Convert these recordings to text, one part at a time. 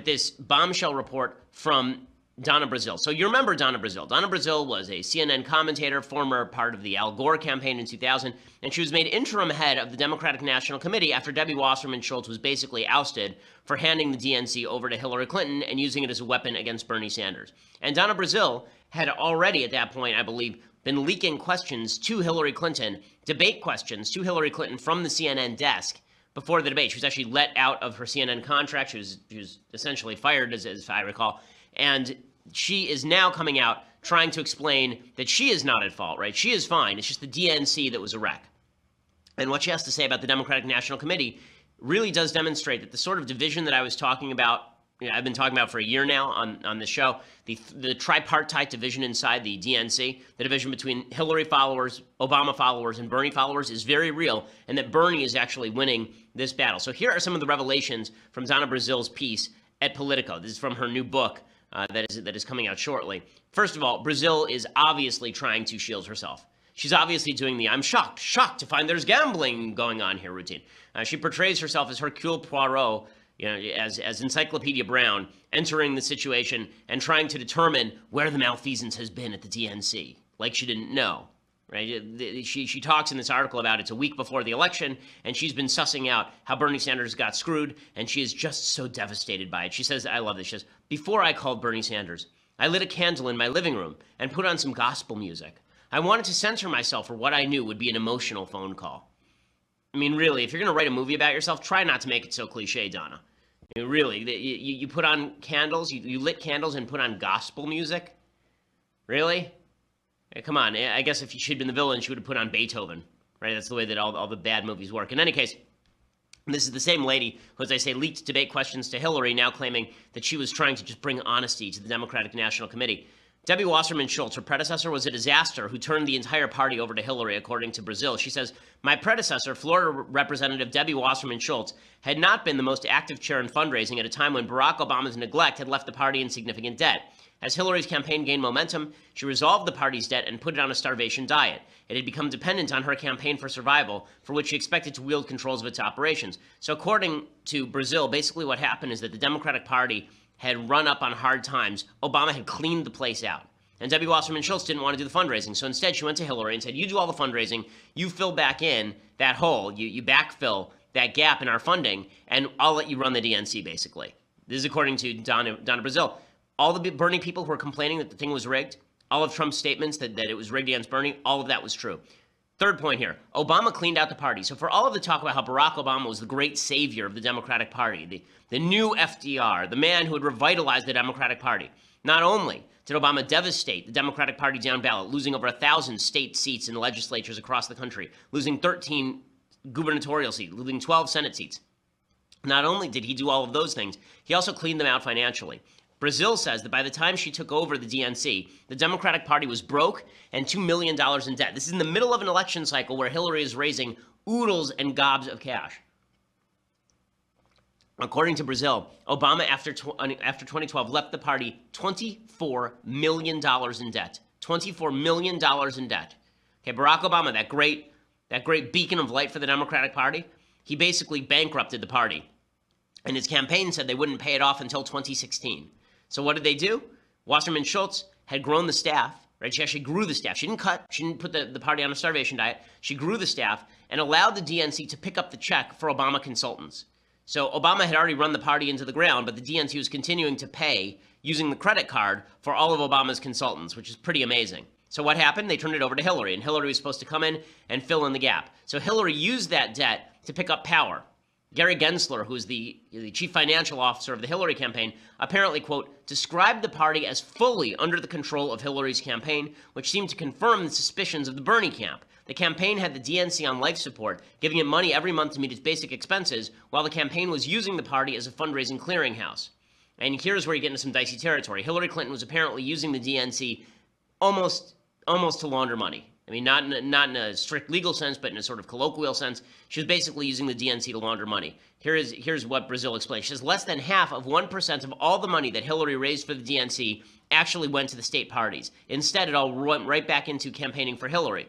this bombshell report from Donna Brazile. So you remember Donna Brazile. Donna Brazile was a CNN commentator, former part of the Al Gore campaign in 2000, and she was made interim head of the Democratic National Committee after Debbie Wasserman Schultz was basically ousted for handing the DNC over to Hillary Clinton and using it as a weapon against Bernie Sanders. And Donna Brazile had already at that point, I believe, been leaking questions to Hillary Clinton, debate questions to Hillary Clinton from the CNN desk before the debate. She was actually let out of her CNN contract. She was essentially fired, as I recall. And she is now coming out trying to explain that she is not at fault, right? She is fine. It's just the DNC that was a wreck. And what she has to say about the Democratic National Committee really does demonstrate that the sort of division that I was talking about, I've been talking about for a year now on this show, the tripartite division inside the DNC, the division between Hillary followers, Obama followers, and Bernie followers is very real, and that Bernie is actually winning this battle. So here are some of the revelations from Donna Brazile's piece at Politico. This is from her new book that is coming out shortly. First of all, Brazile is obviously trying to shield herself. She's obviously doing the "I'm shocked to find there's gambling going on here" routine. She portrays herself as Hercule Poirot, as Encyclopedia Brown, entering the situation and trying to determine where the malfeasance has been at the DNC, like she didn't know. Right? She talks in this article about it's a week before the election, and she's been sussing out how Bernie Sanders got screwed, and she is just so devastated by it. She says, I love this, she says, "Before I called Bernie Sanders, I lit a candle in my living room and put on some gospel music. I wanted to censor myself for what I knew would be an emotional phone call." I mean, really, if you're going to write a movie about yourself, try not to make it so cliche, Donna. I mean, really, you put on candles, you lit candles and put on gospel music? Really? Come on, I guess if she'd been the villain, she would have put on Beethoven, right? That's the way that all the bad movies work. In any case, this is the same lady who, as I say, leaked debate questions to Hillary, now claiming that she was trying to just bring honesty to the Democratic National Committee. Debbie Wasserman Schultz, her predecessor, was a disaster who turned the entire party over to Hillary, according to Brazile. She says, "My predecessor, Florida Representative Debbie Wasserman Schultz, had not been the most active chair in fundraising at a time when Barack Obama's neglect had left the party in significant debt. As Hillary's campaign gained momentum, she resolved the party's debt and put it on a starvation diet. It had become dependent on her campaign for survival, for which she expected to wield controls of its operations." So according to Brazile, basically what happened is that the Democratic Party had run up on hard times. Obama had cleaned the place out. And Debbie Wasserman Schultz didn't want to do the fundraising. So instead, she went to Hillary and said, "You do all the fundraising. You fill back in that hole. You backfill that gap in our funding, and I'll let you run the DNC," basically. This is according to Donna Brazile. All the Bernie people who were complaining that the thing was rigged, all of Trump's statements that it was rigged against Bernie, all of that was true. Third point here, Obama cleaned out the party. So for all of the talk about how Barack Obama was the great savior of the Democratic Party, the new FDR, the man who had revitalized the Democratic Party, not only did Obama devastate the Democratic Party down ballot, losing over 1,000 state seats in legislatures across the country, losing 13 gubernatorial seats, losing 12 Senate seats. Not only did he do all of those things, he also cleaned them out financially. Brazile says that by the time she took over the DNC, the Democratic Party was broke and $2 million in debt. This is in the middle of an election cycle where Hillary is raising oodles and gobs of cash. According to Brazile, Obama, after 2012, left the party $24 million in debt. $24 million in debt. Okay, Barack Obama, that great beacon of light for the Democratic Party, he basically bankrupted the party. And his campaign said they wouldn't pay it off until 2016. So what did they do? Wasserman Schultz had grown the staff, right? She actually grew the staff. She didn't put the party on a starvation diet. She grew the staff and allowed the DNC to pick up the check for Obama consultants. So Obama had already run the party into the ground, but the DNC was continuing to pay using the credit card for all of Obama's consultants, which is pretty amazing. So what happened? They turned it over to Hillary, and Hillary was supposed to come in and fill in the gap. So Hillary used that debt to pick up power. Gary Gensler, who is the chief financial officer of the Hillary campaign, apparently, quote, described the party as fully under the control of Hillary's campaign, which seemed to confirm the suspicions of the Bernie camp. The campaign had the DNC on life support, giving it money every month to meet its basic expenses, while the campaign was using the party as a fundraising clearinghouse. And here's where you get into some dicey territory. Hillary Clinton was apparently using the DNC almost to launder money. I mean, not in a strict legal sense, but in a sort of colloquial sense. She was basically using the DNC to launder money. Here's what Brazile explains. She says less than half of 1% of all the money that Hillary raised for the DNC actually went to the state parties. Instead, it all went right back into campaigning for Hillary.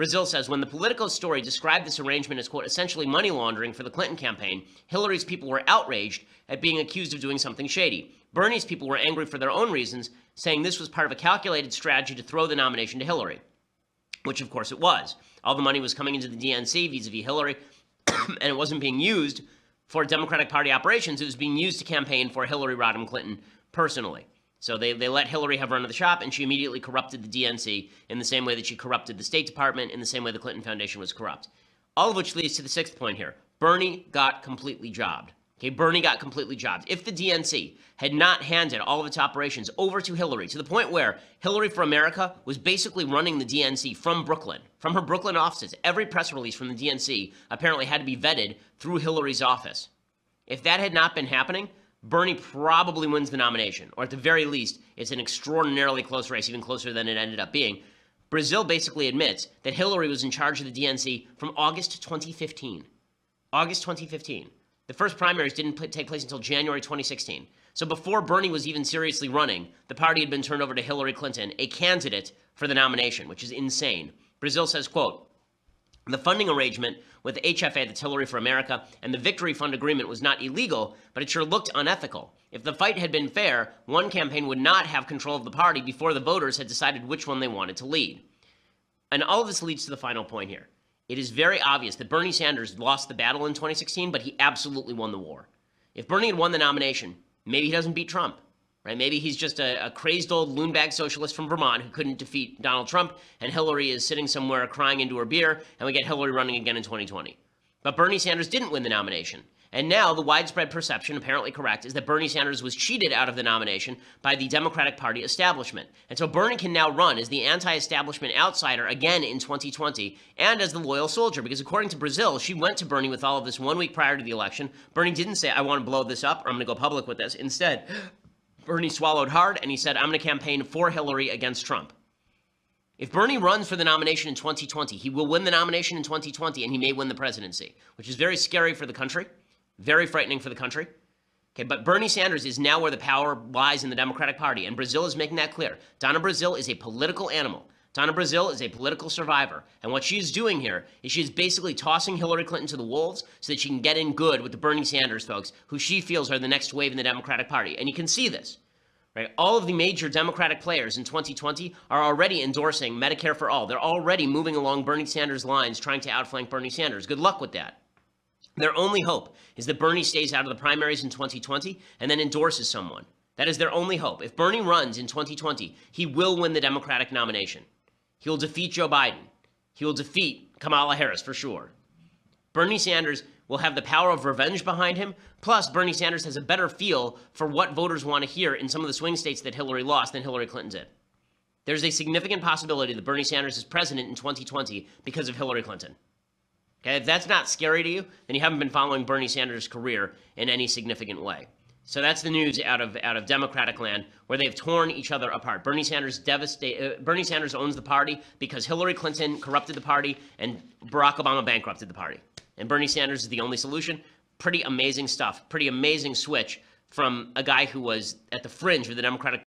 Brazil says, when the Politico story described this arrangement as, quote, essentially money laundering for the Clinton campaign, Hillary's people were outraged at being accused of doing something shady. Bernie's people were angry for their own reasons, saying this was part of a calculated strategy to throw the nomination to Hillary, which of course it was. All the money was coming into the DNC vis-a-vis Hillary, and it wasn't being used for Democratic Party operations. It was being used to campaign for Hillary Rodham Clinton personally. So they let Hillary have run of the shop, and she immediately corrupted the DNC in the same way that she corrupted the State Department, in the same way the Clinton Foundation was corrupt. All of which leads to the sixth point here. Bernie got completely jobbed. Okay, Bernie got completely jobbed. If the DNC had not handed all of its operations over to Hillary, to the point where Hillary for America was basically running the DNC from Brooklyn, from her Brooklyn offices, every press release from the DNC apparently had to be vetted through Hillary's office. If that had not been happening, Bernie probably wins the nomination, or at the very least, it's an extraordinarily close race, even closer than it ended up being. Brazil basically admits that Hillary was in charge of the DNC from August 2015. August 2015. The first primaries didn't take place until January 2016. So before Bernie was even seriously running, the party had been turned over to Hillary Clinton, a candidate for the nomination, which is insane. Brazil says, quote, the funding arrangement with HFA, that's Hillary for America, and the Victory Fund agreement was not illegal, but it sure looked unethical. If the fight had been fair, one campaign would not have control of the party before the voters had decided which one they wanted to lead. And all of this leads to the final point here. It is very obvious that Bernie Sanders lost the battle in 2016, but he absolutely won the war. If Bernie had won the nomination, maybe he doesn't beat Trump, right? Maybe he's just a crazed old loonbag socialist from Vermont who couldn't defeat Donald Trump, and Hillary is sitting somewhere crying into her beer, and we get Hillary running again in 2020. But Bernie Sanders didn't win the nomination. And now the widespread perception, apparently correct, is that Bernie Sanders was cheated out of the nomination by the Democratic Party establishment. And so Bernie can now run as the anti-establishment outsider again in 2020 and as the loyal soldier, because according to Brazil, she went to Bernie with all of this 1 week prior to the election. Bernie didn't say, I want to blow this up or I'm going to go public with this. Instead, Bernie swallowed hard and he said, I'm going to campaign for Hillary against Trump. If Bernie runs for the nomination in 2020, he will win the nomination in 2020 and he may win the presidency, which is very scary for the country. Very frightening for the country. Okay, but Bernie Sanders is now where the power lies in the Democratic Party, and Brazil is making that clear. Donna Brazil is a political animal. Donna Brazil is a political survivor, and what she's doing here is she's basically tossing Hillary Clinton to the wolves so that she can get in good with the Bernie Sanders folks, who she feels are the next wave in the Democratic Party. And you can see this, right? All of the major Democratic players in 2020 are already endorsing Medicare for all. They're already moving along Bernie Sanders' lines, trying to outflank Bernie Sanders. Good luck with that. Their only hope is that Bernie stays out of the primaries in 2020 and then endorses someone. That is their only hope. If Bernie runs in 2020, he will win the Democratic nomination. He will defeat Joe Biden. He will defeat Kamala Harris for sure. Bernie Sanders will have the power of revenge behind him. Plus, Bernie Sanders has a better feel for what voters want to hear in some of the swing states that Hillary lost than Hillary Clinton did. There's a significant possibility that Bernie Sanders is president in 2020 because of Hillary Clinton. Okay, if that's not scary to you, then you haven't been following Bernie Sanders' career in any significant way. So that's the news out of Democratic land, where they've torn each other apart. Bernie Sanders owns the party because Hillary Clinton corrupted the party and Barack Obama bankrupted the party. And Bernie Sanders is the only solution. Pretty amazing stuff. Pretty amazing switch from a guy who was at the fringe of the Democratic